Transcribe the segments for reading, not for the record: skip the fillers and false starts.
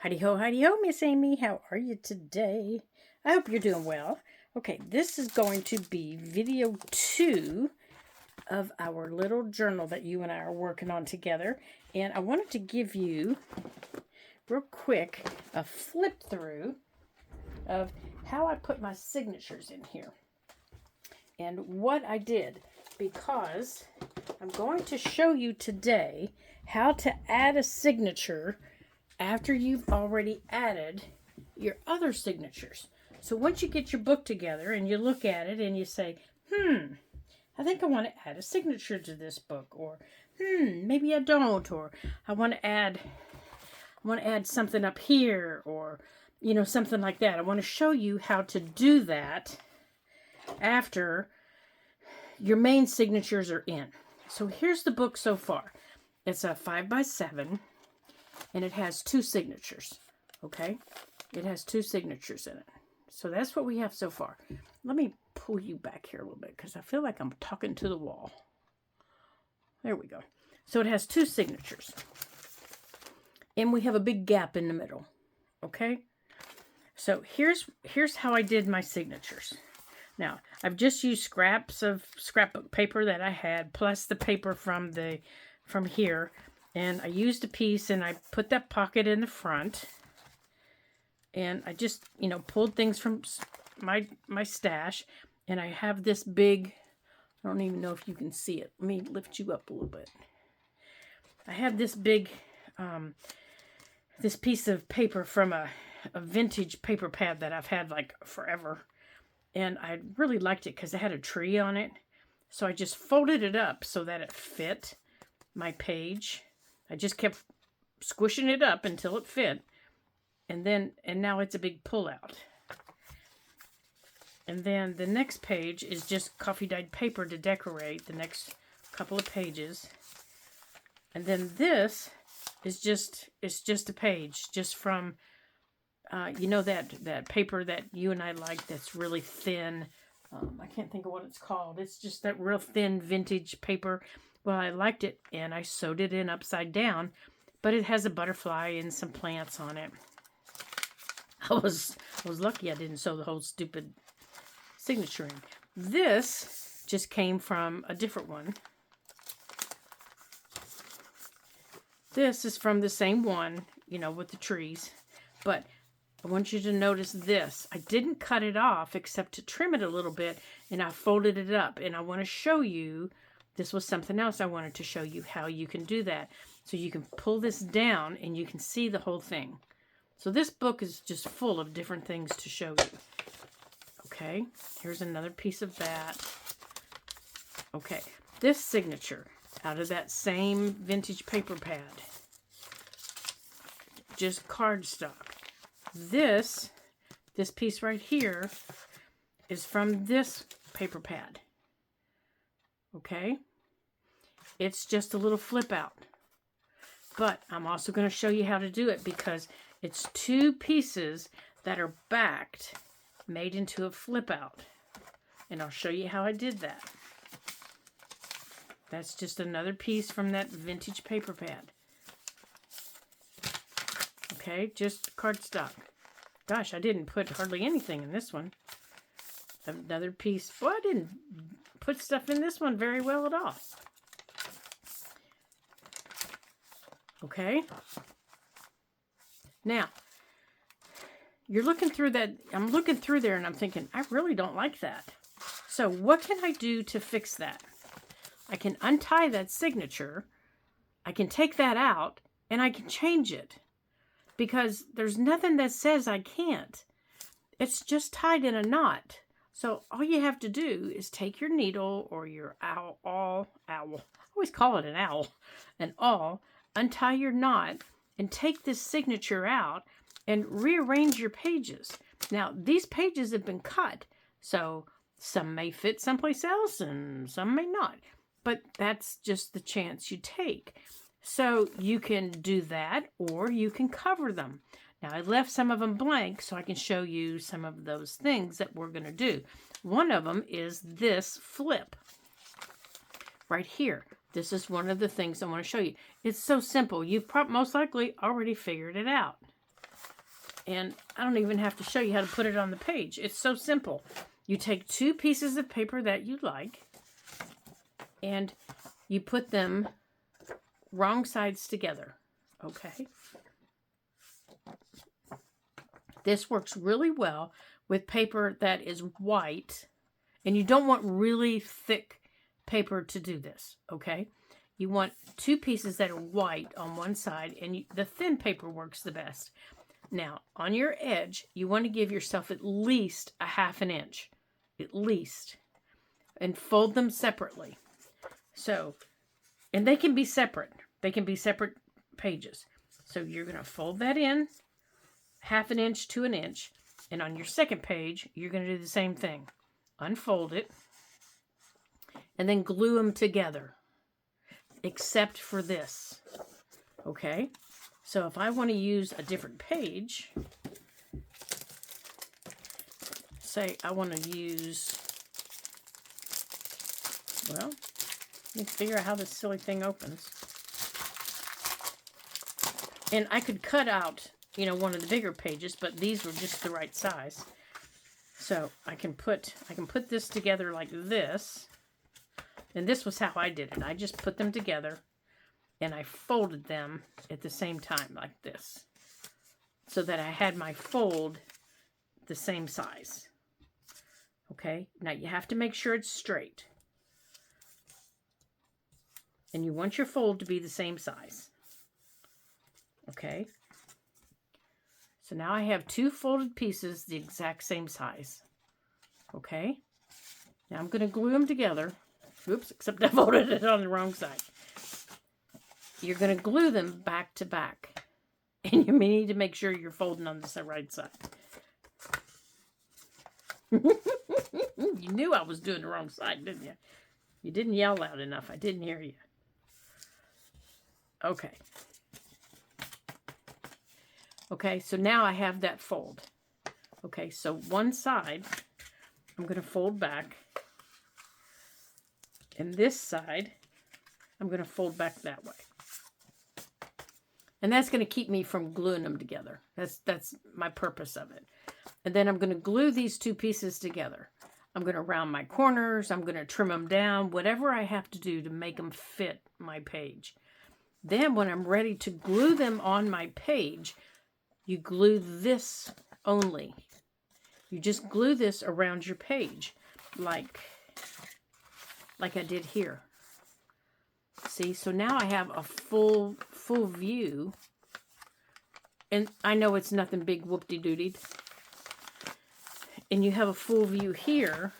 Heidi ho, Miss Amy. How are you today? I hope you're doing well. Okay, this is going to be video 2 of our little journal that you and I are working on together. And I wanted to give you, real quick, a flip through of how I put my signatures in here. And what I did, because I'm going to show you today how to add a signature after you've already added your other signatures. So once you get your book together and you look at it and you say, I think I want to add a signature to this book, or maybe I don't, or I want to add something up here, or something like that. I want to show you how to do that after your main signatures are in. So here's the book so far. It's a 5x7. And it has 2 signatures, okay? It has 2 signatures in it. So that's what we have so far. Let me pull you back here a little bit because I feel like I'm talking to the wall. There we go. So it has 2 signatures. And we have a big gap in the middle, okay? So here's how I did my signatures. Now, I've just used scraps of scrapbook paper that I had, plus the paper from here. And I used a piece and I put that pocket in the front. And I just, pulled things from my stash. And I have this big, I don't even know if you can see it. Let me lift you up a little bit. I have this big, this piece of paper from a vintage paper pad that I've had like forever. And I really liked it because it had a tree on it. So I just folded it up so that it fit my page. I just kept squishing it up until it fit. And now it's a big pullout. And then the next page is just coffee dyed paper to decorate the next couple of pages. And then this is just a page just from that paper that you and I like that's really thin. I can't think of what it's called. It's just that real thin vintage paper. Well, I liked it, and I sewed it in upside down, but it has a butterfly and some plants on it. I was lucky I didn't sew the whole stupid signature in. This just came from a different one. This is from the same one, with the trees, but I want you to notice this. I didn't cut it off except to trim it a little bit, and I folded it up, and I want to show you. This was something else I wanted to show you how you can do that. So you can pull this down and you can see the whole thing. So this book is just full of different things to show you. Okay, here's another piece of that. Okay, this signature out of that same vintage paper pad. Just cardstock. This piece right here is from this paper pad. Okay, it's just a little flip out, but I'm also going to show you how to do it because it's 2 pieces that are backed, made into a flip out, and I'll show you how I did that. That's just another piece from that vintage paper pad. Okay, just cardstock. Gosh, I didn't put hardly anything in this one. Another piece. Well, I didn't put stuff in this one very well at all. Okay. Now, you're looking through that. I'm looking through there and I'm thinking, I really don't like that. So what can I do to fix that? I can untie that signature. I can take that out and I can change it because there's nothing that says I can't. It's just tied in a knot. So all you have to do is take your needle or your awl, I always call it an awl, untie your knot and take this signature out and rearrange your pages. Now, these pages have been cut, so some may fit someplace else and some may not, but that's just the chance you take. So you can do that or you can cover them. Now, I left some of them blank so I can show you some of those things that we're going to do. One of them is this flip right here. This is one of the things I want to show you. It's so simple. You've most likely already figured it out. And I don't even have to show you how to put it on the page. It's so simple. You take 2 pieces of paper that you like, and you put them wrong sides together, okay? This works really well with paper that is white, and you don't want really thick paper to do this, okay? You want 2 pieces that are white on one side, and the thin paper works the best. Now, on your edge, you want to give yourself at least a 1/2 inch, at least, and fold them separately. So, and they can be separate. They can be separate pages. So you're going to fold that in 1/2 inch to 1 inch, and on your second page, you're going to do the same thing. Unfold it, and then glue them together, except for this, okay? So if I want to use a different page, say I want to use, well, let me figure out how this silly thing opens. And I could cut out, you know, one of the bigger pages, but these were just the right size. So I can put this together like this. And this was how I did it. I just put them together and I folded them at the same time like this, so that I had my fold the same size. Okay, now you have to make sure it's straight. And you want your fold to be the same size. Okay, so now I have 2 folded pieces the exact same size. Okay, now I'm going to glue them together. Oops, except I folded it on the wrong side. You're going to glue them back to back. And you may need to make sure you're folding on the right side. You knew I was doing the wrong side, didn't you? You didn't yell loud enough. I didn't hear you. Okay. Okay, so now I have that fold. Okay, so one side, I'm going to fold back. And this side, I'm going to fold back that way. And that's going to keep me from gluing them together. That's my purpose of it. And then I'm going to glue these 2 pieces together. I'm going to round my corners. I'm going to trim them down. Whatever I have to do to make them fit my page. Then when I'm ready to glue them on my page, you glue this only. You just glue this around your page like I did here. See, so now I have a full view. And I know it's nothing big whoop-de-doody. And you have a full view here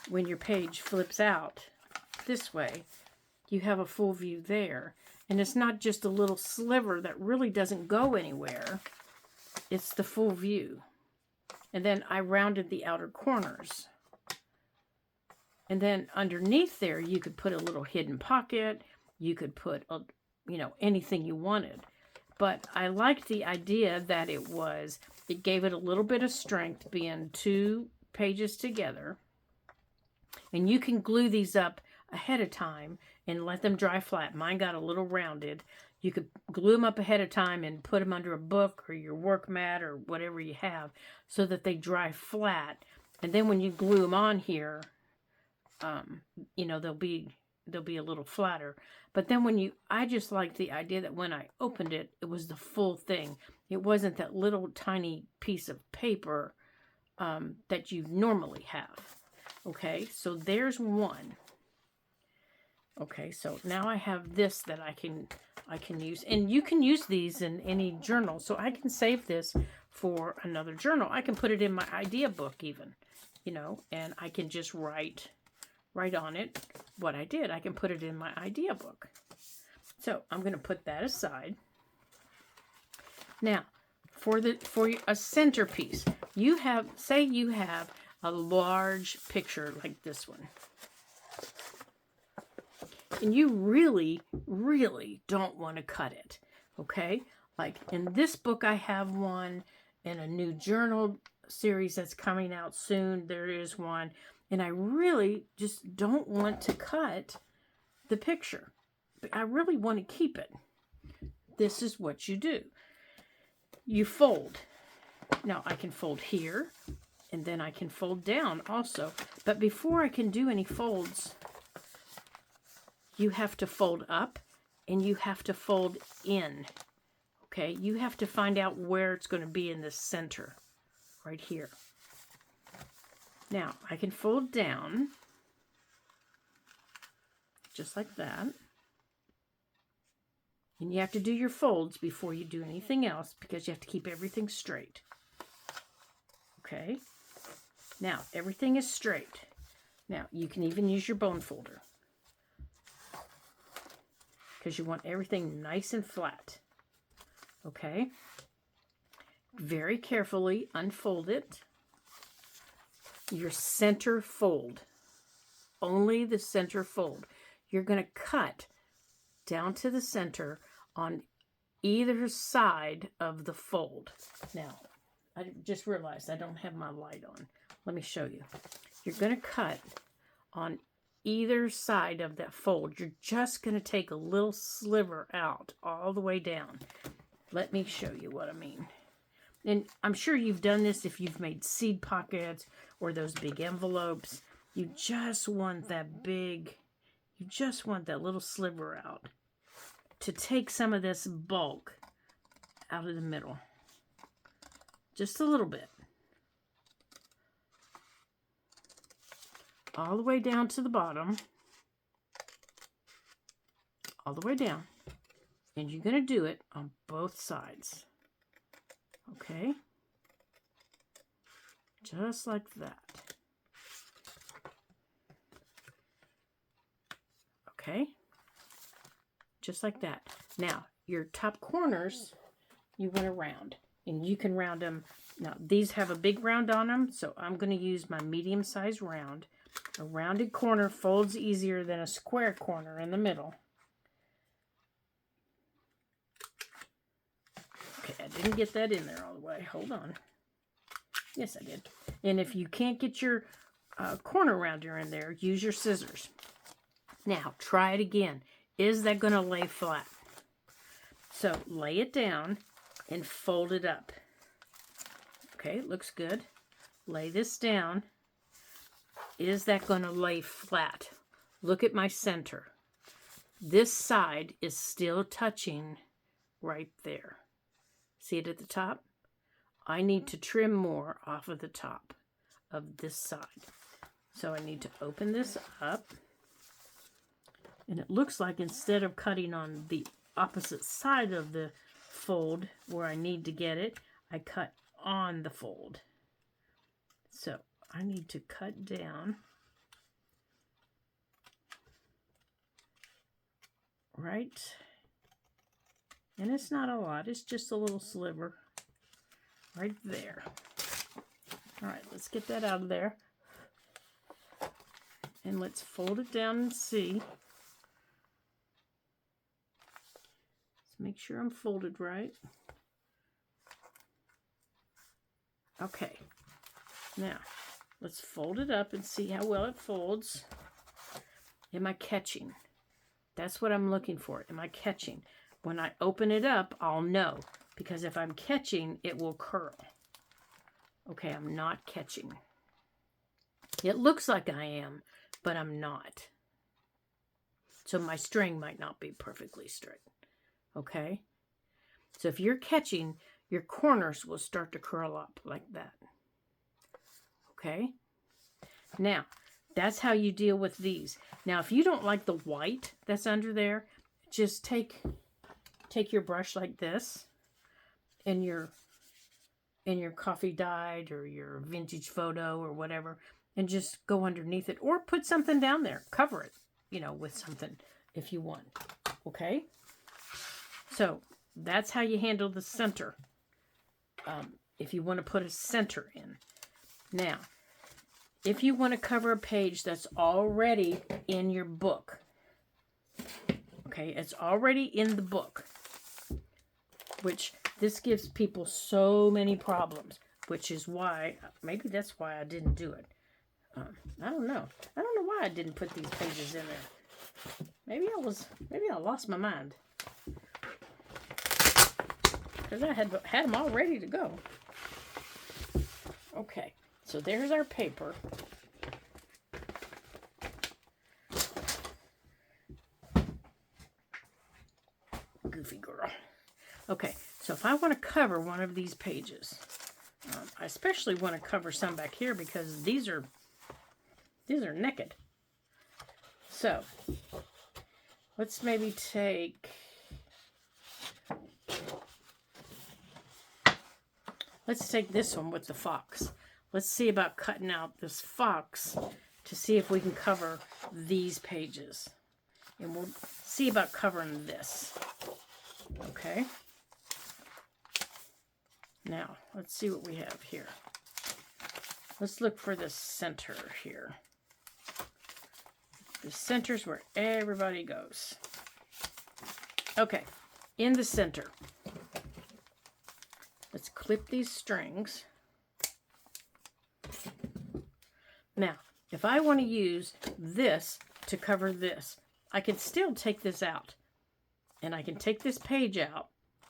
when your page flips out this way. You have a full view there. And it's not just a little sliver that really doesn't go anywhere. It's the full view. And then I rounded the outer corners. And then underneath there, you could put a little hidden pocket. You could put, you know, anything you wanted. But I liked the idea that it gave it a little bit of strength being 2 pages together. And you can glue these up ahead of time and let them dry flat. Mine got a little rounded. You could glue them up ahead of time and put them under a book or your work mat or whatever you have so that they dry flat. And then when you glue them on here, you know, they'll be a little flatter. But then I just liked the idea that when I opened it, it was the full thing. It wasn't that little tiny piece of paper that you normally have. Okay, so there's one. Okay, so now I have this that I can use. And you can use these in any journal. So I can save this for another journal. I can put it in my idea book even, you know, and I can just write on it what I did. I can put it in my idea book. So I'm going to put that aside. Now, for a centerpiece, say you have a large picture like this one. And you really, really don't want to cut it, okay? Like in this book, I have one. In a new journal series that's coming out soon, there is one. And I really just don't want to cut the picture. I really want to keep it. This is what you do. you fold. Now I can fold here, and then I can fold down also. But before I can do any folds, you have to fold up and you have to fold in. Okay, you have to find out where it's going to be in the center, right here. Now I can fold down, just like that. And you have to do your folds before you do anything else because you have to keep everything straight. Okay, now everything is straight. Now you can even use your bone folder because you want everything nice and flat. Okay, very carefully unfold it. Your center fold, only the center fold. You're going to cut down to the center on either side of the fold. Now, I just realized I don't have my light on. Let me show you. You're going to cut on either side of that fold. You're just going to take a little sliver out all the way down. Let me show you what I mean. And I'm sure you've done this if you've made seed pockets or those big envelopes. You just want that big, you just want that little sliver out to take some of this bulk out of the middle. Just a little bit. All the way down to the bottom. All the way down. And you're going to do it on both sides. Okay? Just like that. Okay? Just like that. Now, your top corners, you want to round. And you can round them. Now, these have a big round on them, so I'm going to use my medium-sized round. A rounded corner folds easier than a square corner in the middle. Okay, I didn't get that in there all the way. Hold on. Yes, I did. And if you can't get your corner rounder in there, use your scissors. Now, try it again. Is that going to lay flat? So, lay it down and fold it up. Okay, looks good. Lay this down. Is that going to lay flat? Look at my center. This side is still touching right there. See it at the top? I need to trim more off of the top of this side. So I need to open this up. And it looks like instead of cutting on the opposite side of the fold where I need to get it, I cut on the fold. So I need to cut down right. And it's not a lot, it's just a little sliver right there. All right, let's get that out of there. And let's fold it down and see. Let's make sure I'm folded right. Okay, now let's fold it up and see how well it folds. Am I catching? That's what I'm looking for. Am I catching? When I open it up, I'll know. Because if I'm catching, it will curl. Okay, I'm not catching. It looks like I am, but I'm not. So my string might not be perfectly straight. Okay? So if you're catching, your corners will start to curl up like that. Okay? Now, that's how you deal with these. Now, if you don't like the white that's under there, just take your brush like this and your coffee dyed or your vintage photo or whatever, and just go underneath it, or put something down there, cover it, with something if you want. Okay, so that's how you handle the center. If you want to put a center in. Now, if you want to cover a page that's already in your book, okay, it's already in the book, which this gives people so many problems, which is why, maybe that's why I didn't do it. I don't know. I don't know why I didn't put these pages in there. Maybe I lost my mind. because I had them all ready to go. Okay, so there's our paper. Goofy girl. Okay, so if I want to cover one of these pages, I especially want to cover some back here because these are naked. So let's maybe take, this one with the fox. Let's see about cutting out this fox to see if we can cover these pages. And we'll see about covering this. Okay. Now, let's see what we have here. Let's look for the center here. The center's where everybody goes. Okay, in the center. Let's clip these strings. Now, if I want to use this to cover this, I can still take this out. And I can take this page out,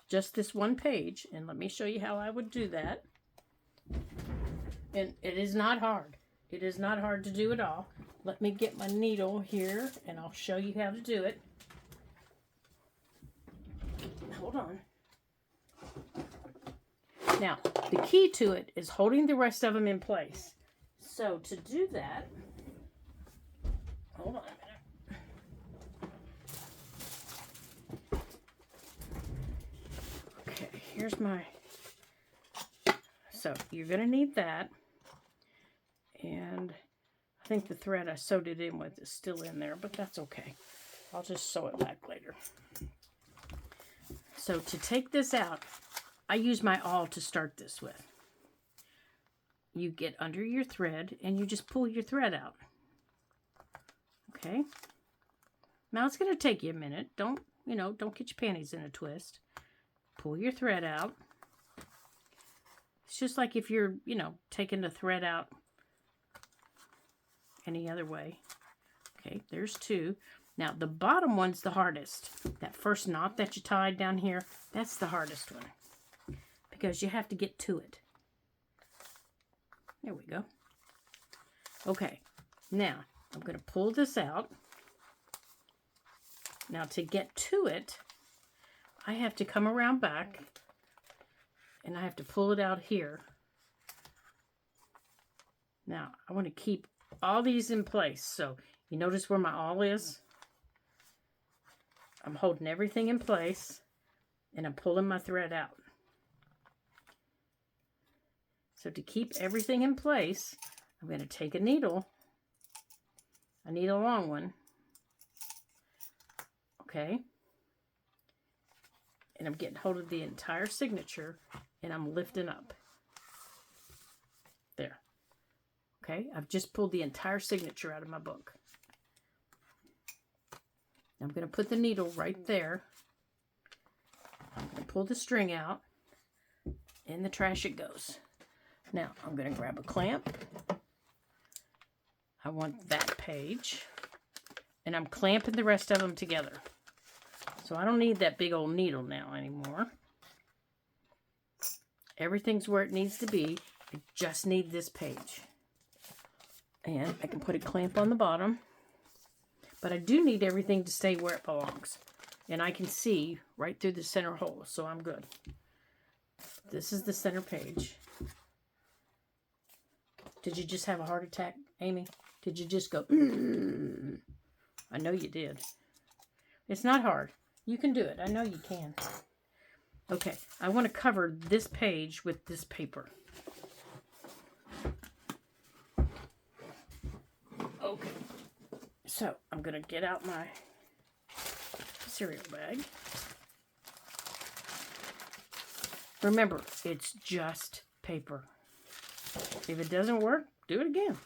just this one page, and let me show you how I would do that. And it is not hard. It is not hard to do at all. Let me get my needle here, and I'll show you how to do it. Hold on. Now, the key to it is holding the rest of them in place. So to do that, hold on a minute. Okay, here's my, so you're going to need that. And I think the thread I sewed it in with is still in there, but that's okay. I'll just sew it back later. So to take this out, I use my awl to start this with. You get under your thread and you just pull your thread out. Okay. Now it's going to take you a minute. Don't get your panties in a twist. Pull your thread out. It's just like if you're, taking the thread out any other way. Okay, there's two. Now the bottom one's the hardest. That first knot that you tied down here, that's the hardest one. Because you have to get to it. There we go. Okay, now I'm going to pull this out. Now to get to it, I have to come around back and I have to pull it out here. Now I want to keep all these in place. So you notice where my awl is? I'm holding everything in place and I'm pulling my thread out. So to keep everything in place, I'm going to take a needle. I need a long one. Okay. And I'm getting hold of the entire signature and I'm lifting up. There. Okay, I've just pulled the entire signature out of my book. I'm going to put the needle right there. I'm going to pull the string out. In the trash it goes. Now, I'm going to grab a clamp. I want that page. And I'm clamping the rest of them together. So I don't need that big old needle now anymore. Everything's where it needs to be. I just need this page. And I can put a clamp on the bottom. But I do need everything to stay where it belongs. And I can see right through the center hole, so I'm good. This is the center page. Did you just have a heart attack, Amy? Did you just go, I know you did. It's not hard. You can do it. I know you can. Okay, I want to cover this page with this paper. Okay, so I'm going to get out my cereal bag. Remember, it's just paper. If it doesn't work, do it again.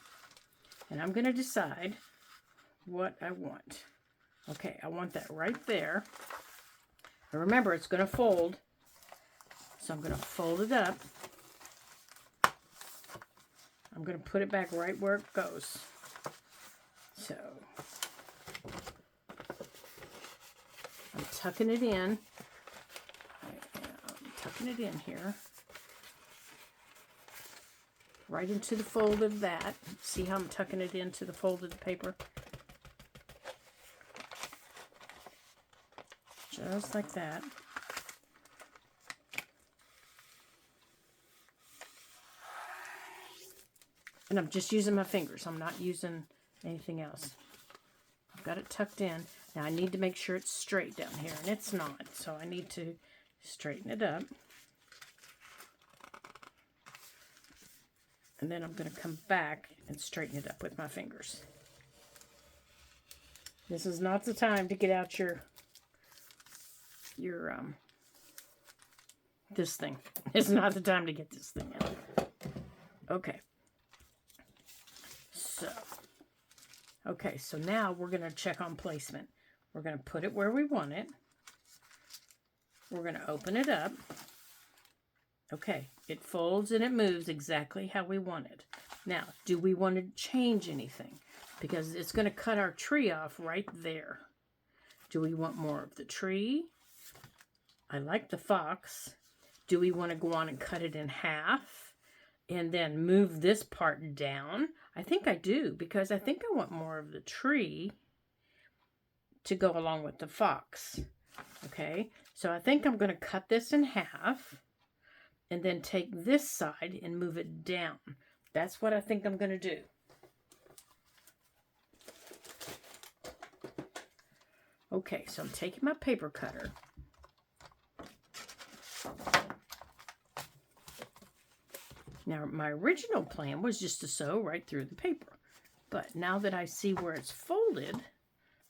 And I'm going to decide what I want. Okay, I want that right there. And remember, it's going to fold. So I'm going to fold it up. I'm going to put it back right where it goes. So I'm tucking it in. I am tucking it in here. Right into the fold of that. See how I'm tucking it into the fold of the paper? Just like that. And I'm just using my fingers. I'm not using anything else. I've got it tucked in. Now I need to make sure it's straight down here, and it's not. So I need to straighten it up. And then I'm going to come back and straighten it up with my fingers. This is not the time to get out your this thing. It's not the time to get this thing out. Okay. So now we're going to check on placement. We're going to put it where we want it. We're going to open it up. Okay, it folds and it moves exactly how we want it. Now, do we want to change anything? Because it's going to cut our tree off right there. Do we want more of the tree? I like the fox. Do we want to go on and cut it in half and then move this part down? I think I do, because I think I want more of the tree to go along with the fox. Okay, so I think I'm going to cut this in half and then take this side and move it down. That's what I think I'm going to do. Okay, so I'm taking my paper cutter. Now, my original plan was just to sew right through the paper. But now that I see where it's folded,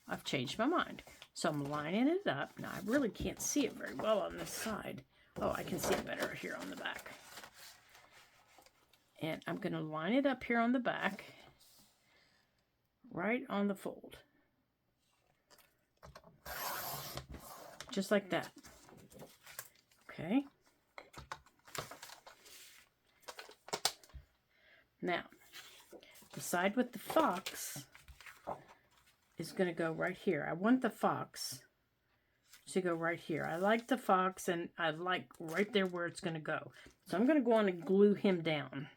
I've changed my mind. So I'm lining it up. Now, I really can't see it very well on this side. Oh, I can see it better here on the back. And I'm going to line it up here on the back, right on the fold. Just like that. Okay. Now, the side with the fox is going to go right here. I want the fox to go right here. I like the fox, and I like right there where it's going to go. So I'm going to go on and glue him down.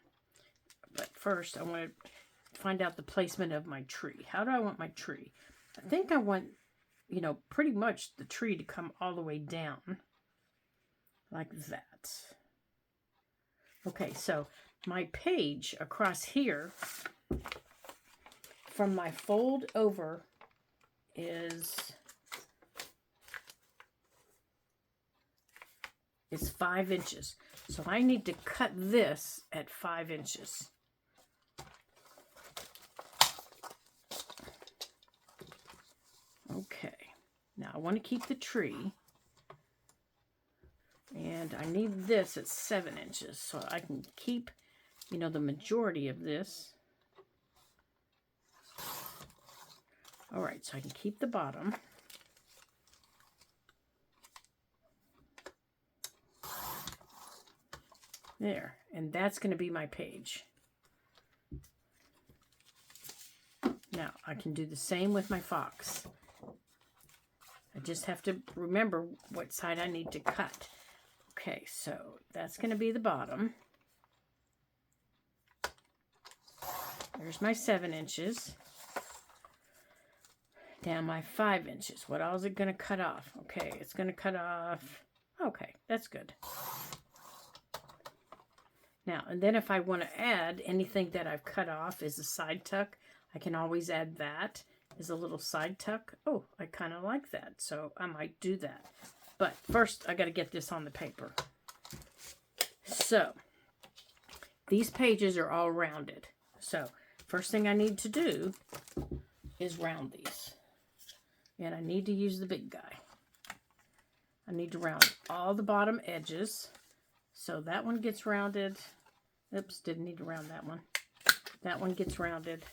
But first, I want to find out the placement of my tree. How do I want my tree? I think I want, you know, pretty much the tree to come all the way down. Like that. Okay, so my page across here from my fold over is 5 inches. So I need to cut this at 5 inches. Okay, now I want to keep the tree. And I need this at 7 inches so I can keep, you know, the majority of this. All right, so I can keep the bottom. There, and that's going to be my page. Now, I can do the same with my fox. I just have to remember what side I need to cut. Okay, so that's going to be the bottom. There's my 7 inches. Down my 5 inches. What else is it going to cut off? Okay, it's going to cut off. Okay, that's good. Now, and then if I want to add anything that I've cut off as a side tuck, I can always add that as a little side tuck. Oh, I kind of like that, so I might do that. But first, I got to get this on the paper. So, these pages are all rounded. So, first thing I need to do is round these. And I need to use the big guy. I need to round all the bottom edges. So that one gets rounded. Oops, didn't need to round that one. That one gets rounded.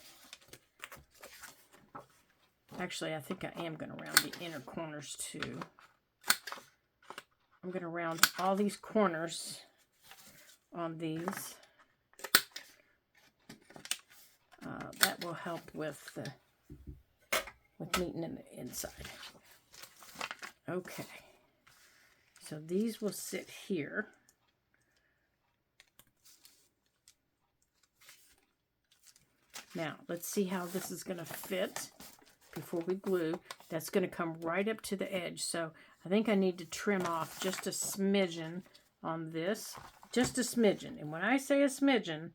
Actually, I think I am going to round the inner corners too. I'm going to round all these corners on these. That will help with meeting in the inside. Okay. So these will sit here. Now, let's see how this is going to fit before we glue. That's going to come right up to the edge. So I think I need to trim off just a smidgen on this. Just a smidgen. And when I say a smidgen,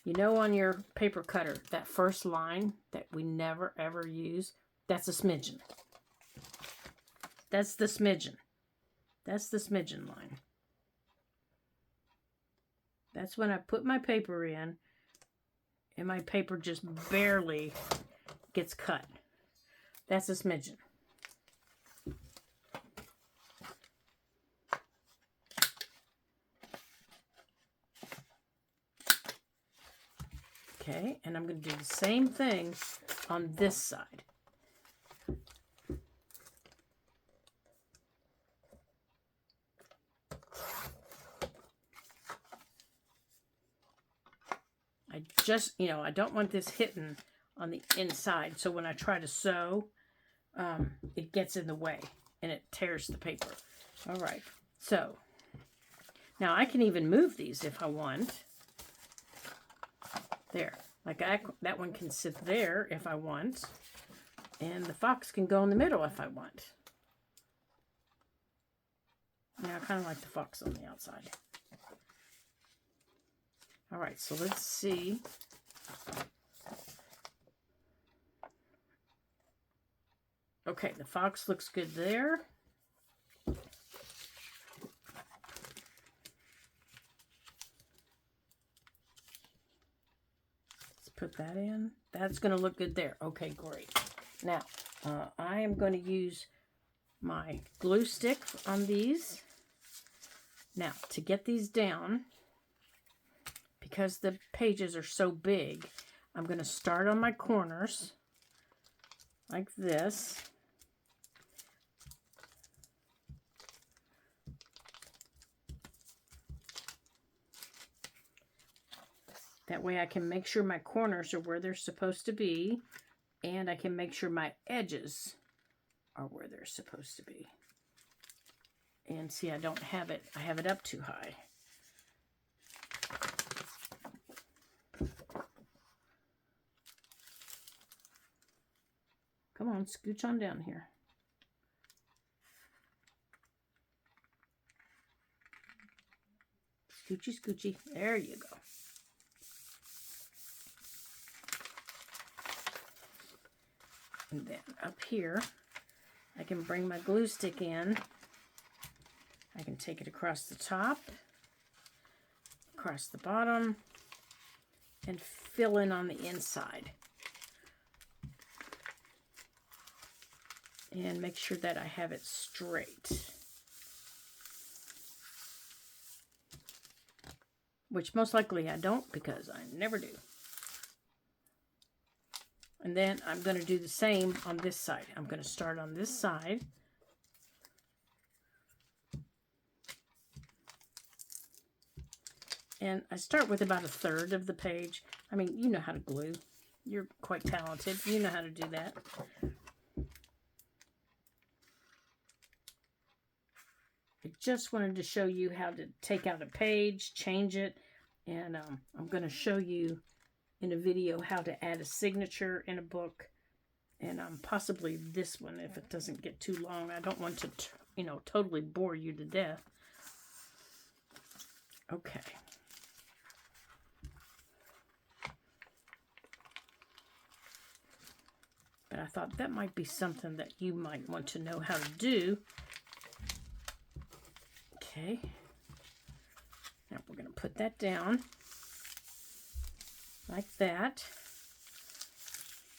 you know, on your paper cutter, that first line that we never ever use, that's a smidgen. That's the smidgen. That's the smidgen line. That's when I put my paper in and my paper just barely gets cut. That's a smidgen. Okay, and I'm going to do the same thing on this side. I just, you know, I don't want this hitting on the inside. So when I try to sew, it gets in the way and it tears the paper. All right. So now I can even move these if I want. There. Like that one can sit there if I want. And the fox can go in the middle if I want. Now I kind of like the fox on the outside. All right, so let's see. Okay, the fox looks good there. Let's put that in. That's going to look good there. Okay, great. Now, I am going to use my glue stick on these. Now, to get these down, because the pages are so big, I'm going to start on my corners like this. That way I can make sure my corners are where they're supposed to be, and I can make sure my edges are where they're supposed to be. And see, I don't have it, I have it up too high. Come on, scooch on down here. Scoochy, scoochy. There you go. And then up here, I can bring my glue stick in. I can take it across the top, across the bottom, and fill in on the inside. And make sure that I have it straight. Which most likely I don't, because I never do. And then I'm going to do the same on this side. I'm going to start on this side. And I start with about 1/3 of the page. I mean, you know how to glue. You're quite talented. You know how to do that. I just wanted to show you how to take out a page, change it, and I'm going to show you in a video how to add a signature in a book, and possibly this one if it doesn't get too long. I don't want to, you know, totally bore you to death. Okay. But I thought that might be something that you might want to know how to do. Okay. Now we're going to put that down like that.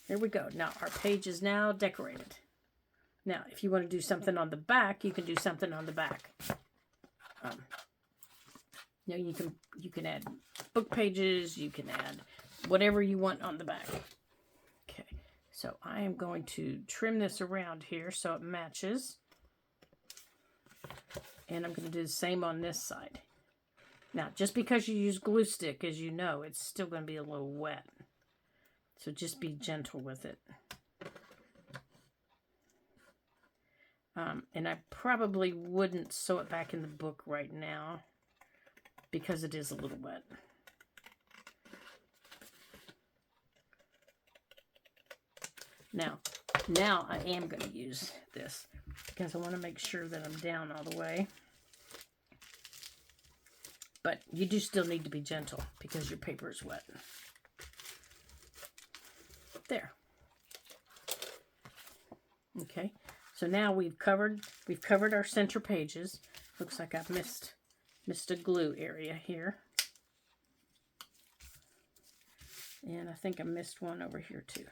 There we go. Now our page is now decorated. Now, if you want to do something on the back, you can do something on the back. You know, you can add book pages. You can add whatever you want on the back. Okay. So I am going to trim this around here so it matches. And I'm going to do the same on this side. Now, just because you use glue stick, as you know, it's still going to be a little wet. So just be gentle with it. And I probably wouldn't sew it back in the book right now because it is a little wet. Now I am going to use this because I want to make sure that I'm down all the way. But you do still need to be gentle because your paper is wet. There. Okay. So now we've covered our center pages. Looks like I've missed a glue area here. And I think I missed one over here too.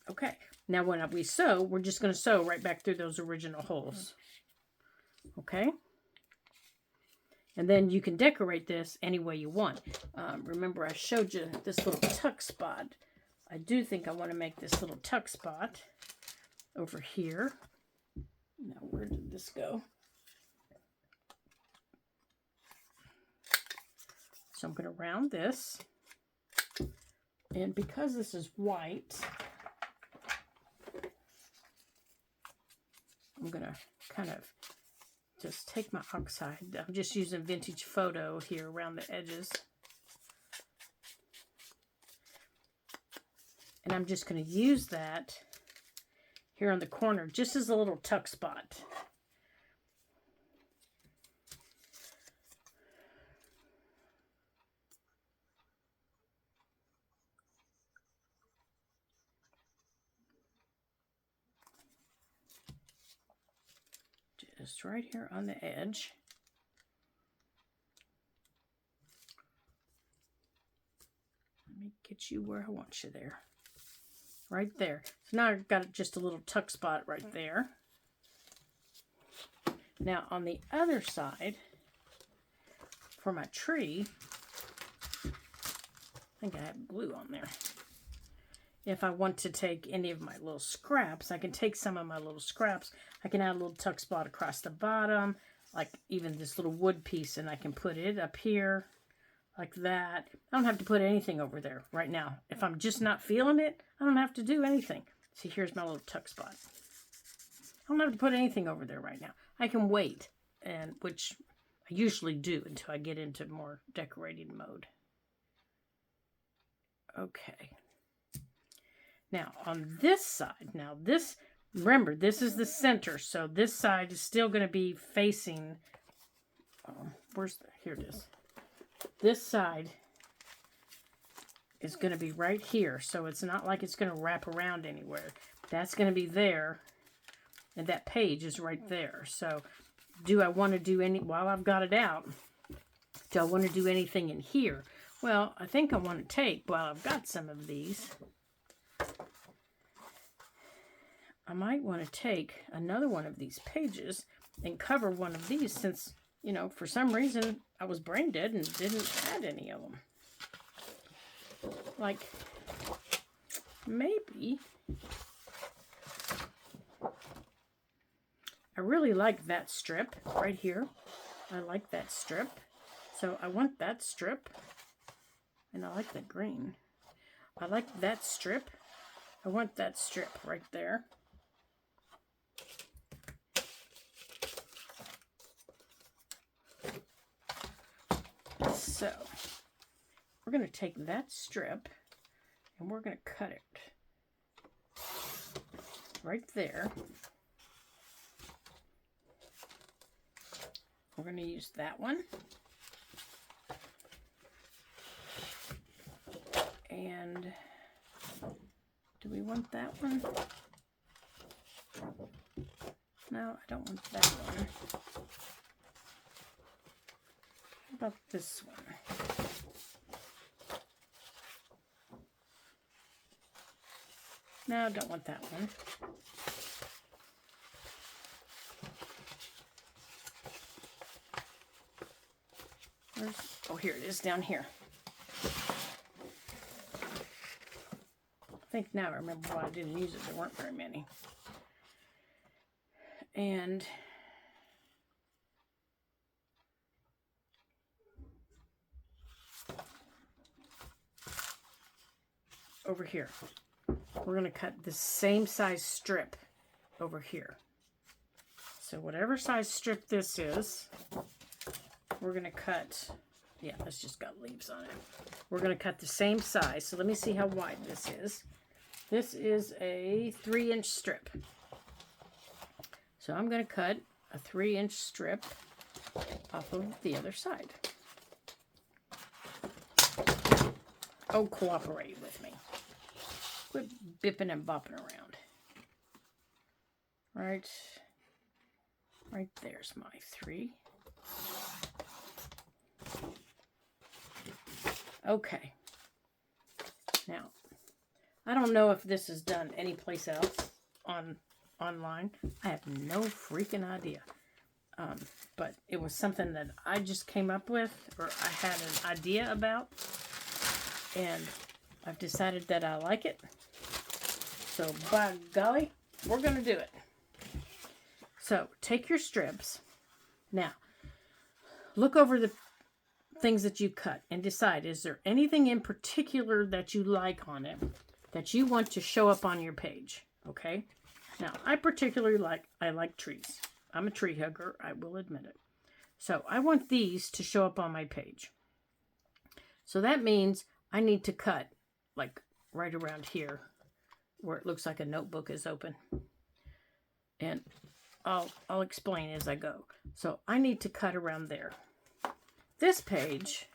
Okay, now when we sew, we're just going to sew right back through those original holes. Okay? And then you can decorate this any way you want. Remember, I showed you this little tuck spot. I do think I want to make this little tuck spot over here. Now, where did this go? So I'm going to round this. And because this is white, I'm going to kind of just take my oxide. I'm just using Vintage Photo here around the edges. And I'm just going to use that here on the corner, just as a little tuck spot. Just right here on the edge. Let me get you where I want you there. Right there. So now I've got just a little tuck spot right there. Now on the other side, for my tree, I think I have glue on there. If I want to take any of my little scraps, I can take some of my little scraps. I can add a little tuck spot across the bottom, like even this little wood piece, and I can put it up here like that. I don't have to put anything over there right now. If I'm just not feeling it, I don't have to do anything. See, here's my little tuck spot. I don't have to put anything over there right now. I can wait, and which I usually do until I get into more decorating mode. Okay. Now, on this side, remember, this is the center, so this side is still going to be facing, here it is. This side is going to be right here, so it's not like it's going to wrap around anywhere. That's going to be there, and that page is right there. So, do I want to do while I've got it out, do I want to do anything in here? Well, I think I want to take, while I've got some of these, I might want to take another one of these pages and cover one of these since, you know, for some reason I was brain dead and didn't add any of them. Like, maybe I really like that strip right here. I like that strip. So I want that strip. And I like the green. I like that strip. I want that strip right there. So, we're going to take that strip and we're going to cut it right there. We're going to use that one. And do we want that one? No, I don't want that one. How about this one? No, I don't want that one. Oh, here it is down here. I think now I remember why I didn't use it. There weren't very many. And over here, we're going to cut the same size strip over here. So whatever size strip this is, we're going to cut, yeah, it's just got leaves on it. We're going to cut the same size. So let me see how wide this is. This is a 3-inch strip. So I'm going to cut a 3-inch strip off of the other side. Oh, cooperate with me. Quit bipping and bopping around. Right there's my 3. Okay. Now, I don't know if this is done anyplace else online. I have no freaking idea. But it was something that I just came up with, or I had an idea about, and I've decided that I like it. So, by golly, we're going to do it. So, take your strips. Now, look over the things that you cut and decide, is there anything in particular that you like on it that you want to show up on your page? Okay? Now, I particularly like trees. I'm a tree hugger, I will admit it. So, I want these to show up on my page. So, that means I need to cut, like, right around here, where it looks like a notebook is open. And I'll explain as I go. So, I need to cut around there. This page,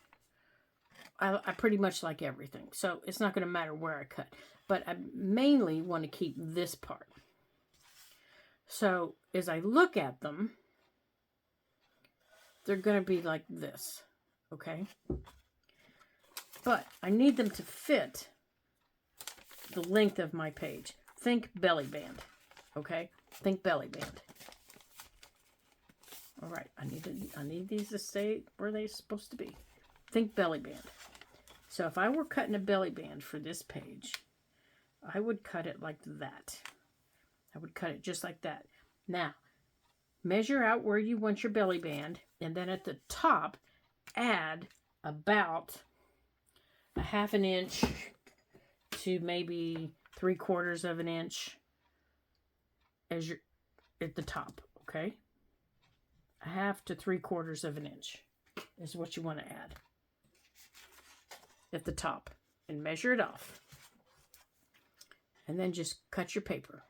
I pretty much like everything. So, it's not going to matter where I cut. But I mainly want to keep this part. So, as I look at them, they're going to be like this, okay? But I need them to fit the length of my page. Think belly band, okay? Think belly band. All right, I need these to stay where they're supposed to be. Think belly band. So if I were cutting a belly band for this page, I would cut it like that. I would cut it just like that. Now, measure out where you want your belly band, and then at the top, add about a 1/2 inch to maybe 3/4 of an inch as you're at the top, okay? 1/2 to 3/4 of an inch is what you want to add at the top, and measure it off. And then just cut your paper.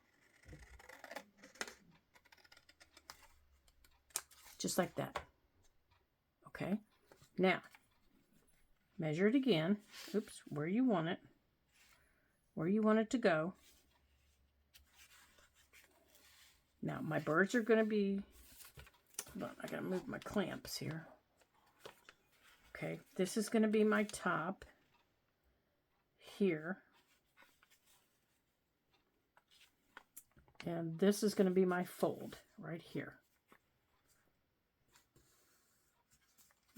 Just like that. Okay? Now, measure it again. Oops, where you want it. Where you want it to go. Now, my birds are going to be... But I got to move my clamps here. Okay, this is going to be my top here. And this is going to be my fold right here.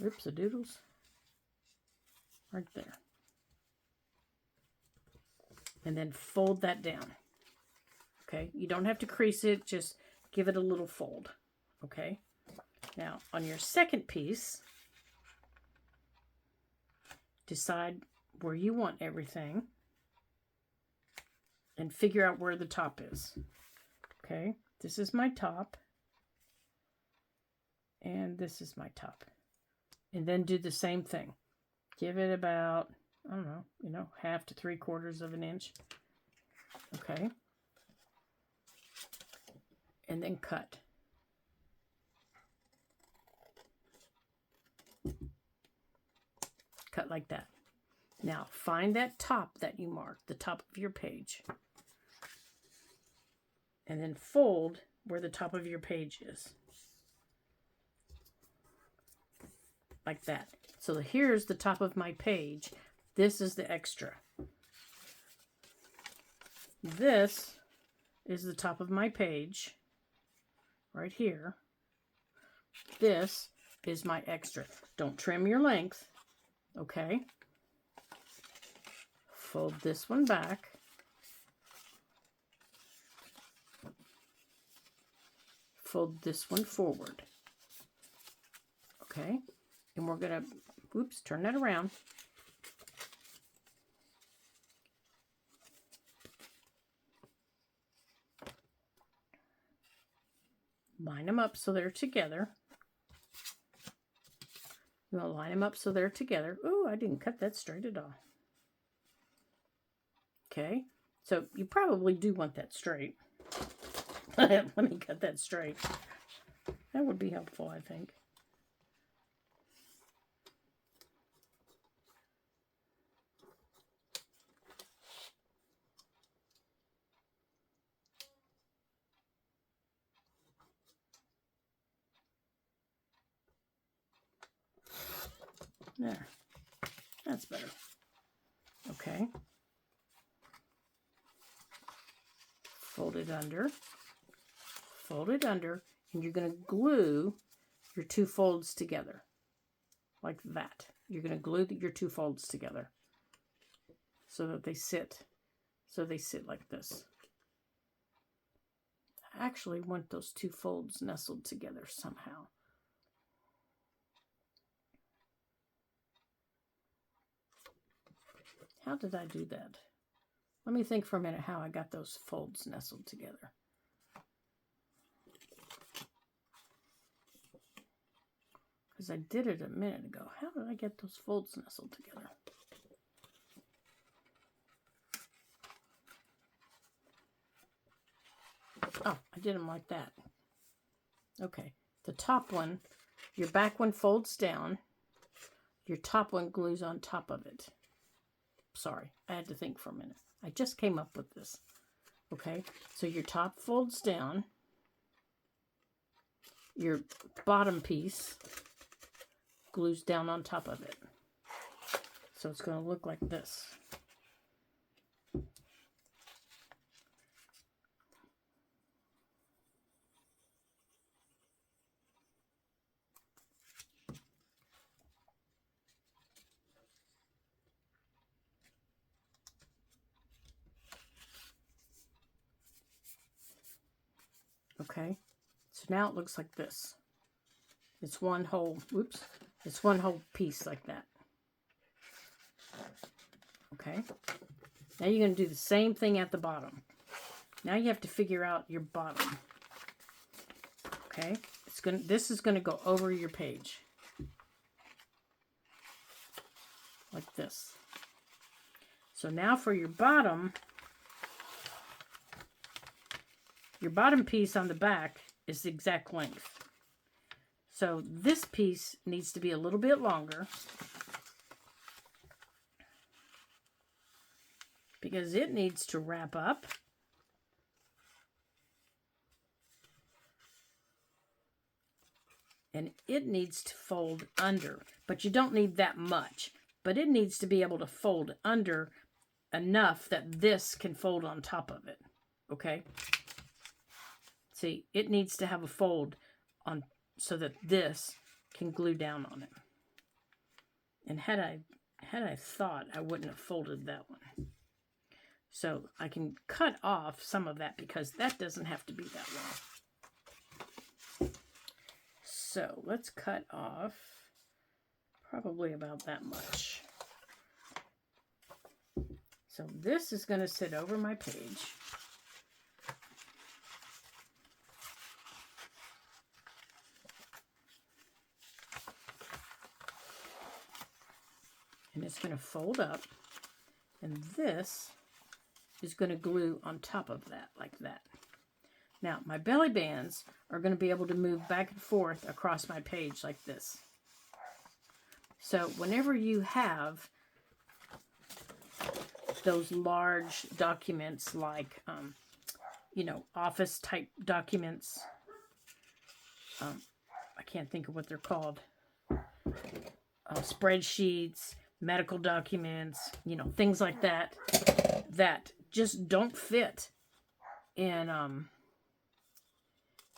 Oops, a doodles. Right there. And then fold that down. Okay, you don't have to crease it, just give it a little fold. Okay, now on your second piece, decide where you want everything and figure out where the top is. Okay, this is my top, and this is my top. And then do the same thing. Give it about, I don't know, 1/2 to 3/4 of an inch. Okay. And then cut. Cut like that. Now, find that top that you marked, the top of your page. And then fold where the top of your page is. Like that. So here's the top of my page. This is the extra. This is the top of my page. Right here. This is my extra. Don't trim your length. Okay. Fold this one back. Fold this one forward. Okay. And we're going to, oops, turn that around. line them up so they're together. You want to line them up so they're together. Oh, I didn't cut that straight at all. Okay, so you probably do want that straight. Let me cut that straight. That would be helpful, I think. There. That's better. Okay. Fold it under, and you're going to glue your two folds together, like that. You're going to glue your two folds together so that they sit like this. I actually want those two folds nestled together somehow. How did I do that? Let me think for a minute how I got those folds nestled together. Because I did it a minute ago. How did I get those folds nestled together? Oh, I did them like that. Okay, the top one, your back one folds down. Your top one glues on top of it. Sorry, I had to think for a minute. I just came up with this. Okay, so your top folds down. Your bottom piece glues down on top of it. So it's going to look like this. Okay, so now it looks like this. It's one whole, it's one whole piece like that. Okay, now you're going to do the same thing at the bottom. Now you have to figure out your bottom. Okay, this is going to go over your page. Like this. So now for your bottom piece on the back is the exact length. So this piece needs to be a little bit longer because it needs to wrap up. And it needs to fold under, but you don't need that much. But it needs to be able to fold under enough that this can fold on top of it. Okay? See, it needs to have a fold on so that this can glue down on it. And had I thought, I wouldn't have folded that one. So I can cut off some of that because that doesn't have to be that long. So let's cut off probably about that much. So this is going to sit over my page. And it's going to fold up. And this is going to glue on top of that, like that. Now, my belly bands are going to be able to move back and forth across my page like this. So whenever you have those large documents like, office type documents, I can't think of what they're called, spreadsheets, medical documents, things like that, that just don't fit in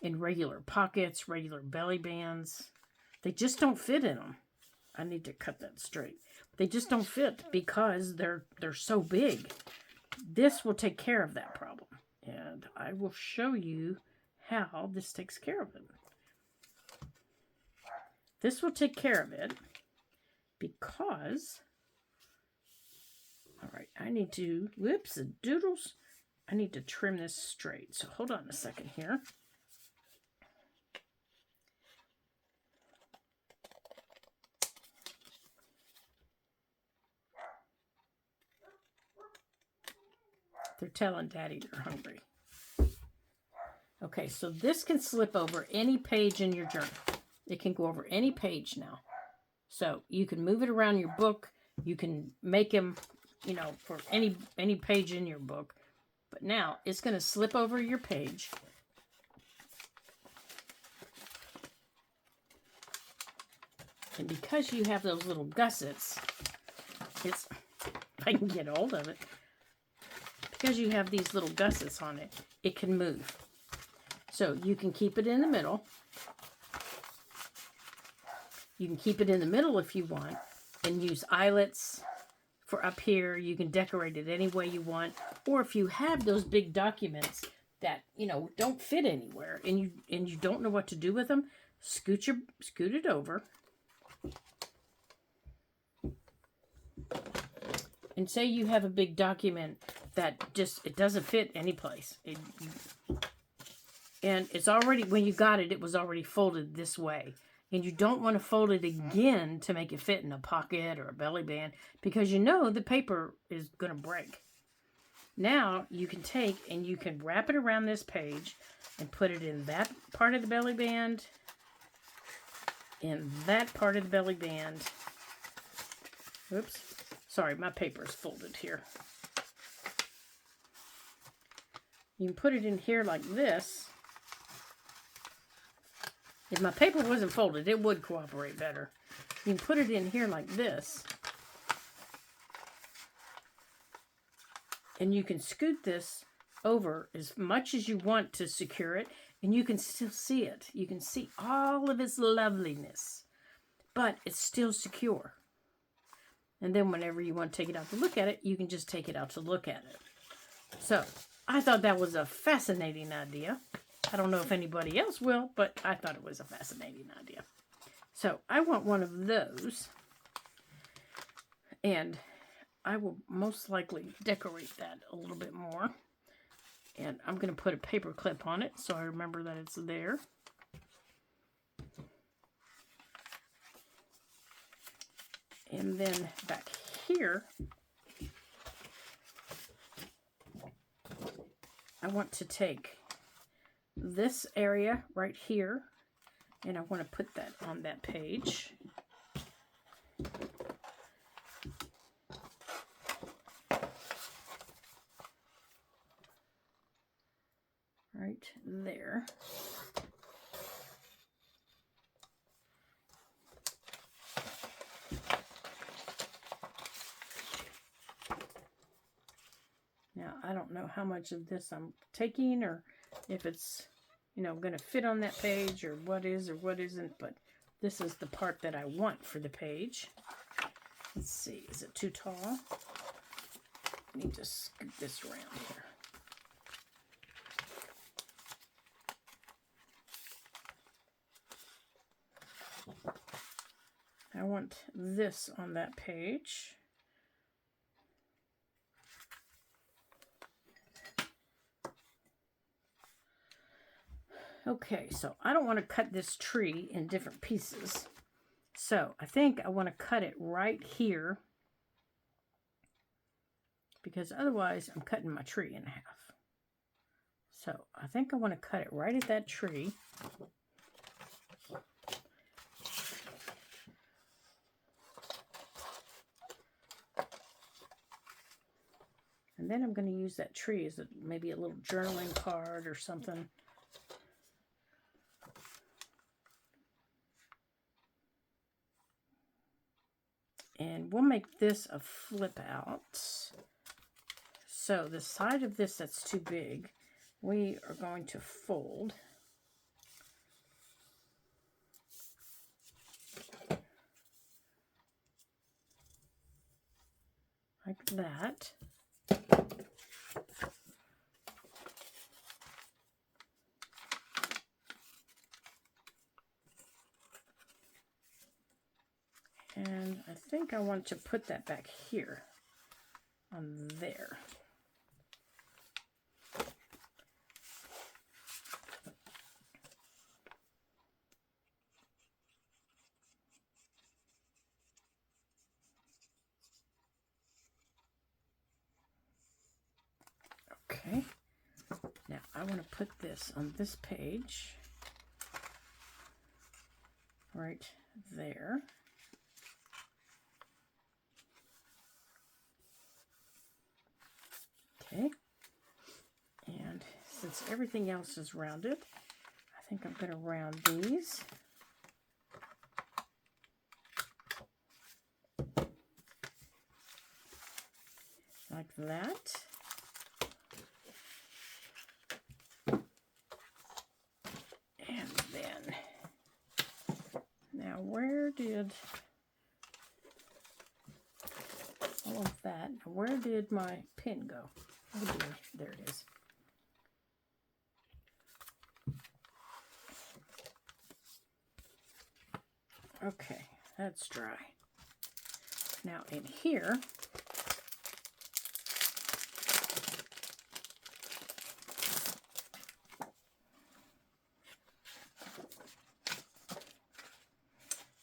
regular pockets, regular belly bands. They just don't fit in them. I need to cut that straight. They just don't fit because they're so big. This will take care of that problem. And I will show you how this takes care of it. This will take care of it because, all right, I need to, I need to trim this straight. So hold on a second here. They're telling Daddy they're hungry. Okay, so this can slip over any page in your journal. It can go over any page now. So you can move it around your book. You can make them, you know, for any page in your book. But now it's going to slip over your page. And because you have those little gussets, if I can get hold of it, because you have these little gussets on it, it can move. So you can keep it in the middle. You can keep it in the middle if you want and use eyelets for up here. You can decorate it any way you want. Or if you have those big documents that, you know, don't fit anywhere and you don't know what to do with them, scoot it over. And say you have a big document that just, it doesn't fit any place. And it's already, when you got it, it was already folded this way. And you don't want to fold it again to make it fit in a pocket or a belly band because you know the paper is going to break. Now you can take and you can wrap it around this page and put it in that part of the belly band, in that part of the belly band. Oops. Sorry, my paper is folded here. You can put it in here like this. If my paper wasn't folded, it would cooperate better. You can put it in here like this. And you can scoot this over as much as you want to secure it. And you can still see it. You can see all of its loveliness. But it's still secure. And then whenever you want to take it out to look at it, you can just take it out to look at it. So, I thought that was a fascinating idea. I don't know if anybody else will, but I thought it was a fascinating idea. So, I want one of those. And I will most likely decorate that a little bit more. And I'm going to put a paper clip on it so I remember that it's there. And then back here, I want to take this area right here, and I want to put that on that page. Right there. Now, I don't know how much of this I'm taking or if it's, you know, going to fit on that page or what is or what isn't, but this is the part that I want for the page. Let's see, is it too tall? I need to scoot this around here. I want this on that page. Okay, so I don't want to cut this tree in different pieces. So I think I want to cut it right here because otherwise I'm cutting my tree in half. So I think I want to cut it right at that tree. And then I'm going to use that tree as maybe a little journaling card or something. And we'll make this a flip out. So the side of this that's too big, we are going to fold. Like that. And I think I want to put that back here on there. want to put this on this page. Right there. Okay. And since everything else is rounded, I think I'm going to round these. Like that. And then, now where did all of that, where did my pin go? Oh dear, there it is. Okay, that's dry. Now in here,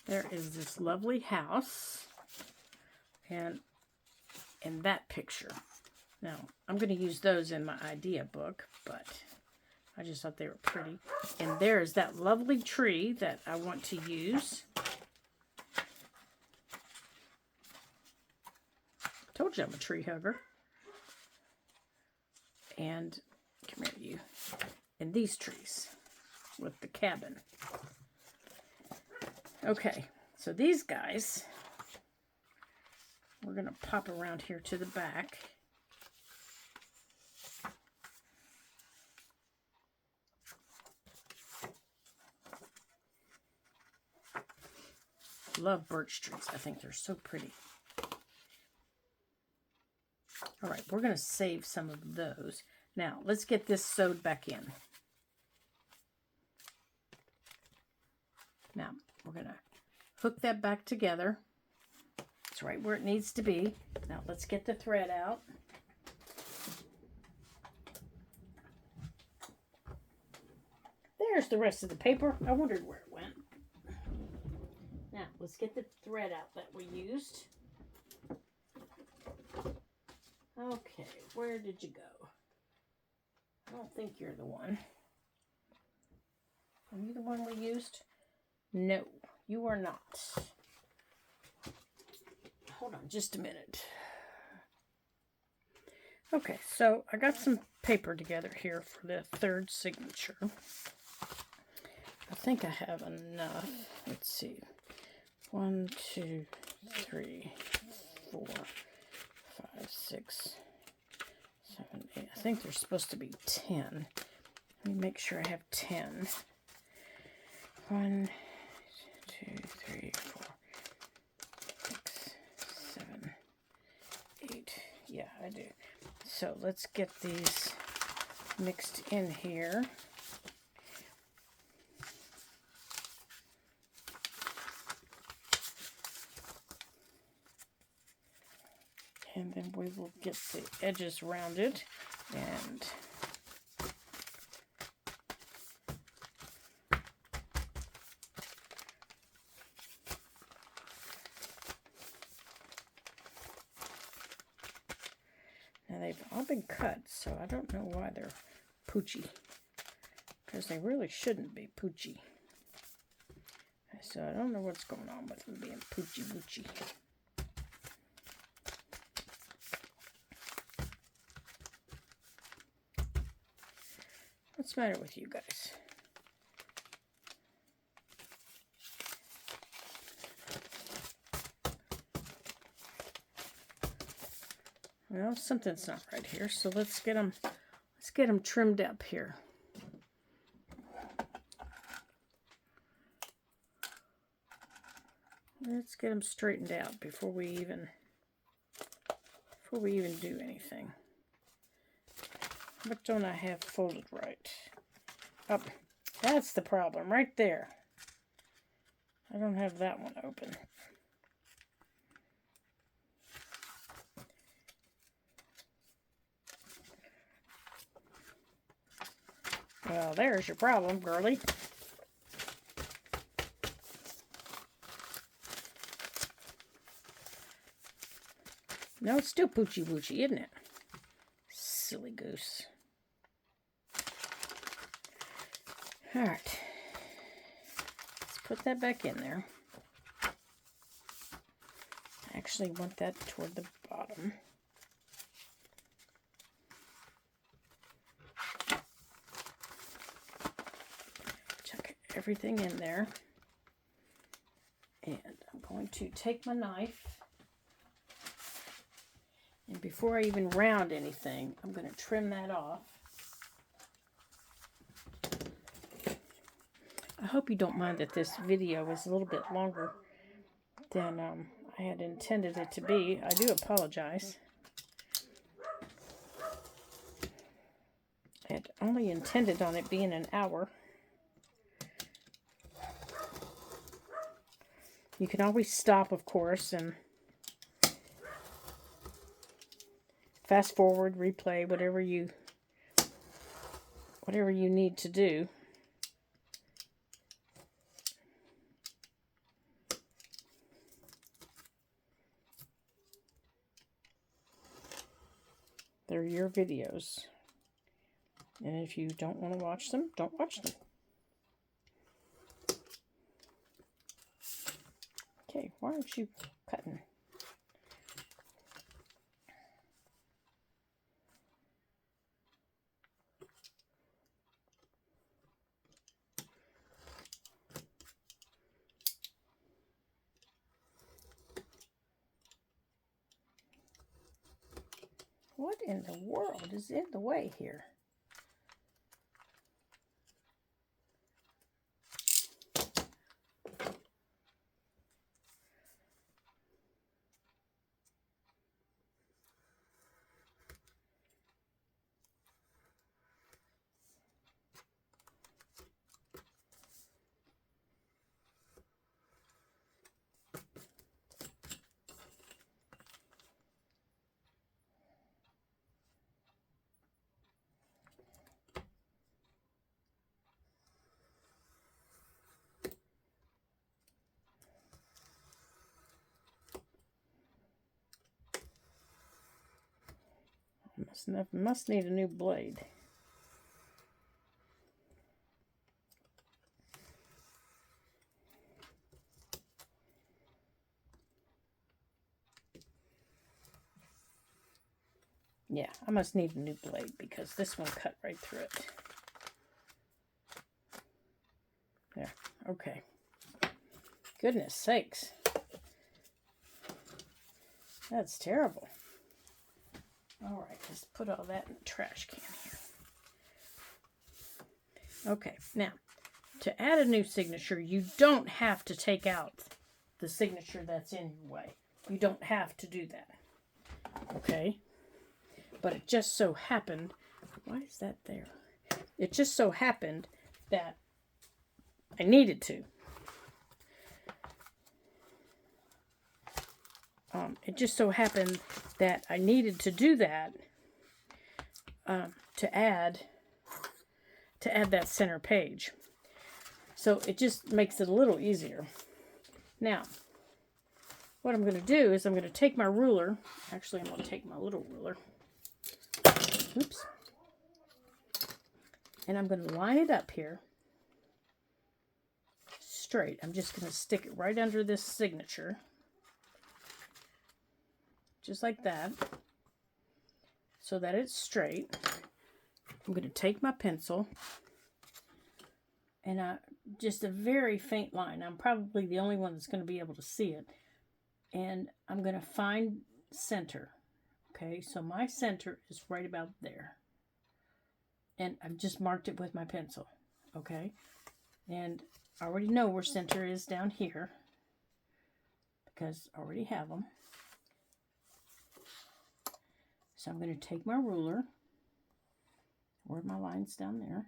there is this lovely house, and in that picture. Now, I'm going to use those in my idea book, but I just thought they were pretty. And there's that lovely tree that I want to use. Told you I'm a tree hugger. And, come here, you. And these trees with the cabin. Okay, so these guys, we're going to pop around here to the back. Love birch trees. I think they're so pretty. All right, we're going to save some of those. Now, let's get this sewed back in. Now, we're going to hook that back together. It's right where it needs to be. Now, let's get the thread out. There's the rest of the paper. I wondered where it went. Now, let's get the thread out that we used. Okay, where did you go? I don't think you're the one. Are you the one we used? No, you are not. Hold on just a minute. Okay, so I got some paper together here for the third signature. I think I have enough. Let's see. 1, 2, 3, 4, 5, 6, 7, 8. I think there's supposed to be 10. Let me make sure I have 10. 1, 2, 3, 4, 6, 7, 8. Yeah, I do. So let's get these mixed in here. And then we will get the edges rounded and now they've all been cut, so I don't know why they're poochy, because they really shouldn't be poochy. So I don't know what's going on with them being poochy-woochy. What's the matter with you guys? Well, something's not right here, so let's get them trimmed up here. Let's get them straightened out before we even do anything. What don't I have folded right? Oh, that's the problem right there. I don't have that one open. Well, there's your problem, girly. No, it's still poochy-woochy, isn't it? Silly goose. All right. Let's put that back in there. I actually want that toward the bottom. Chuck everything in there. And I'm going to take my knife. And before I even round anything, I'm going to trim that off. I hope you don't mind that this video is a little bit longer than I had intended it to be. I do apologize. I had only intended on it being an hour. You can always stop, of course, and fast forward, replay, whatever you need to do. They're your videos. And if you don't want to watch them, don't watch them. Okay, why aren't you cutting? What in the world is in the way here? Must need a new blade. Yeah, I must need a new blade because this one cut right through it. There, okay. Goodness sakes. That's terrible. All right, let's put all that in the trash can here. Okay, now, to add a new signature, you don't have to take out the signature that's in your way. You don't have to do that. Okay? But it just so happened, why is that there? It just so happened that I needed to. It just so happened that I needed to do that to add that center page. So it just makes it a little easier. Now, what I'm going to do is I'm going to take my ruler. Actually, I'm going to take my little ruler. Oops. And I'm going to line it up here straight. I'm just going to stick it right under this signature. Just like that, so that it's straight. I'm going to take my pencil, and just a very faint line. I'm probably the only one that's going to be able to see it. And I'm going to find center. Okay, so my center is right about there. And I've just marked it with my pencil. Okay, and I already know where center is down here, because I already have them. So I'm going to take my ruler, where my line's down there,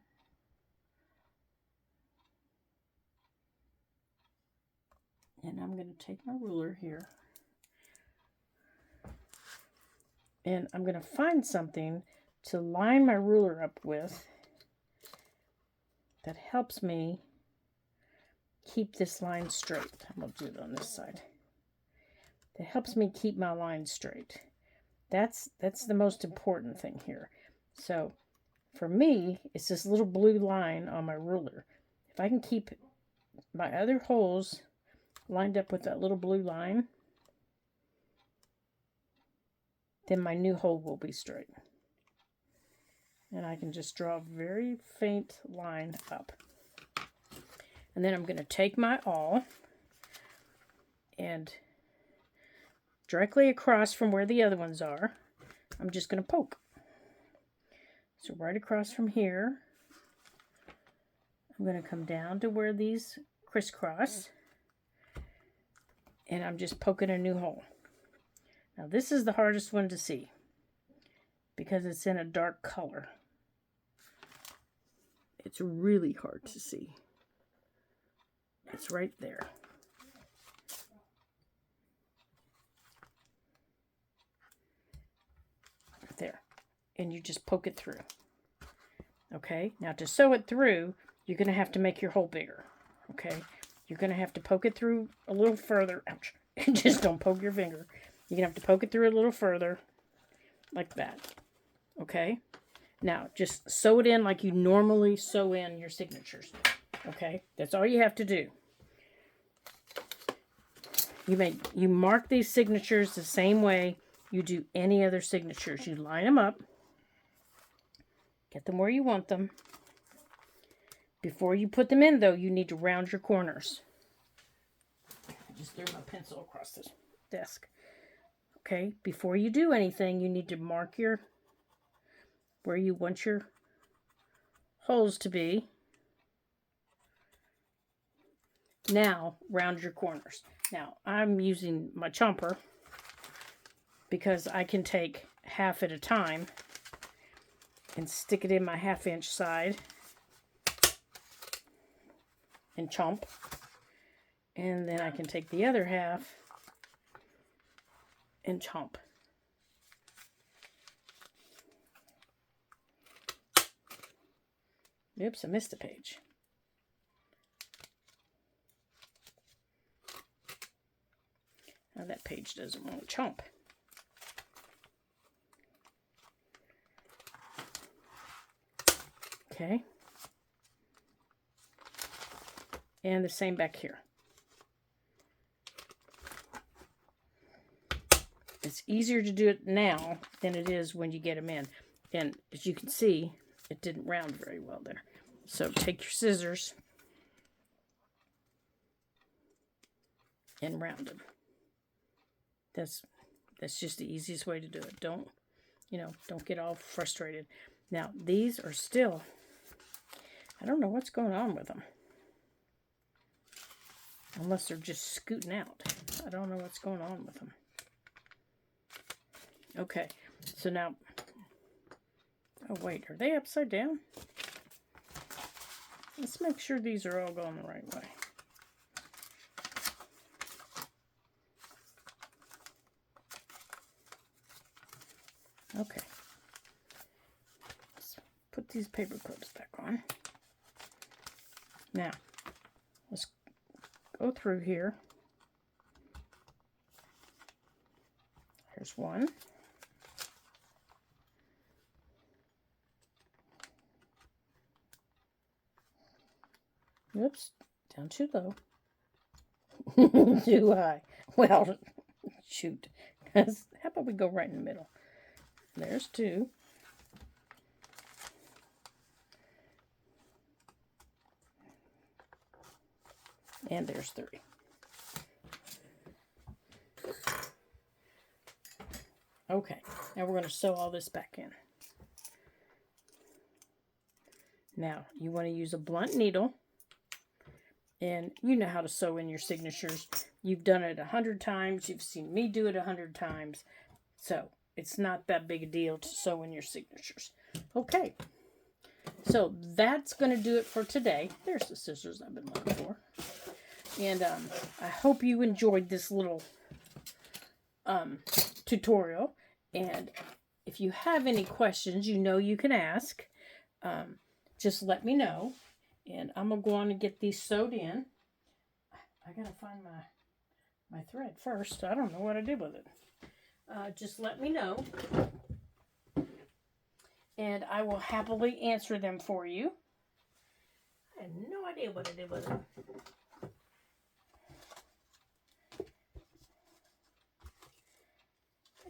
and I'm going to take my ruler here, and I'm going to find something to line my ruler up with that helps me keep this line straight. I'm going to do it on this side. That helps me keep my line straight. That's the most important thing here. So for me, it's this little blue line on my ruler. if I can keep my other holes lined up with that little blue line, then my new hole will be straight. And I can just draw a very faint line up. And then I'm going to take my awl and directly across from where the other ones are, I'm just going to poke. So right across from here, I'm going to come down to where these crisscross, and I'm just poking a new hole. Now this is the hardest one to see because it's in a dark color. It's really hard to see. It's right there. There. And you just poke it through. Okay? Now to sew it through, you're going to have to make your hole bigger. Okay? You're going to have to poke it through a little further. Ouch. Just don't poke your finger. You're going to have to poke it through a little further. Like that. Okay? Now, just sew it in like you normally sew in your signatures. Okay? That's all you have to do. You mark these signatures the same way you do any other signatures. You line them up. Get them where you want them. Before you put them in, though, you need to round your corners. I just threw my pencil across this desk. Okay? Before you do anything, you need to mark where you want your holes to be. Now, round your corners. Now, I'm using my chomper because I can take half at a time and stick it in my 1/2 inch side and chomp. And then I can take the other half and chomp. Oops, I missed a page. Now that page doesn't want to chomp. Okay. And the same back here. It's easier to do it now than it is when you get them in. And as you can see, it didn't round very well there. So take your scissors and round them. That's just the easiest way to do it. Don't get all frustrated. Now, these are still, I don't know what's going on with them. Unless they're just scooting out. I don't know what's going on with them. Okay, so now, oh wait, are they upside down? Let's make sure these are all going the right way. Okay. Let's put these paper clips back on. Now, let's go through here. Here's one. Oops, down too low. Too high. Well, shoot. How about we go right in the middle? There's two. And there's three. Okay, now we're going to sew all this back in. Now, you want to use a blunt needle. And you know how to sew in your signatures. You've done it 100 times. You've seen me do it 100 times. So, it's not that big a deal to sew in your signatures. Okay. So, that's going to do it for today. There's the scissors I've been looking for. And I hope you enjoyed this little tutorial. And if you have any questions, you can ask. Just let me know. And I'm going to go on and get these sewed in. I got to find my thread first. I don't know what I did with it. Just let me know. And I will happily answer them for you. I have no idea what I did with it.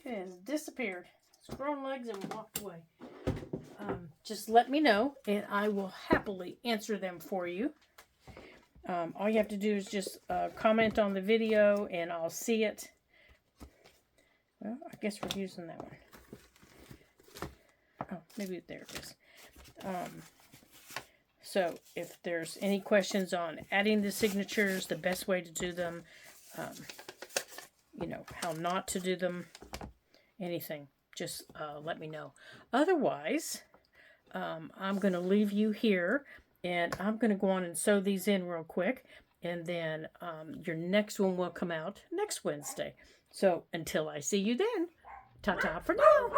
It has disappeared. It's grown legs and walked away. Just let me know, and I will happily answer them for you. All you have to do is just comment on the video, and I'll see it. Well, I guess we're using that one. Oh, maybe there it is. So if there's any questions on adding the signatures, the best way to do them, you know, how not to do them, anything, just let me know. Otherwise, I'm going to leave you here, and I'm going to go on and sew these in real quick, and then your next one will come out next Wednesday. So until I see you then, ta-ta for now.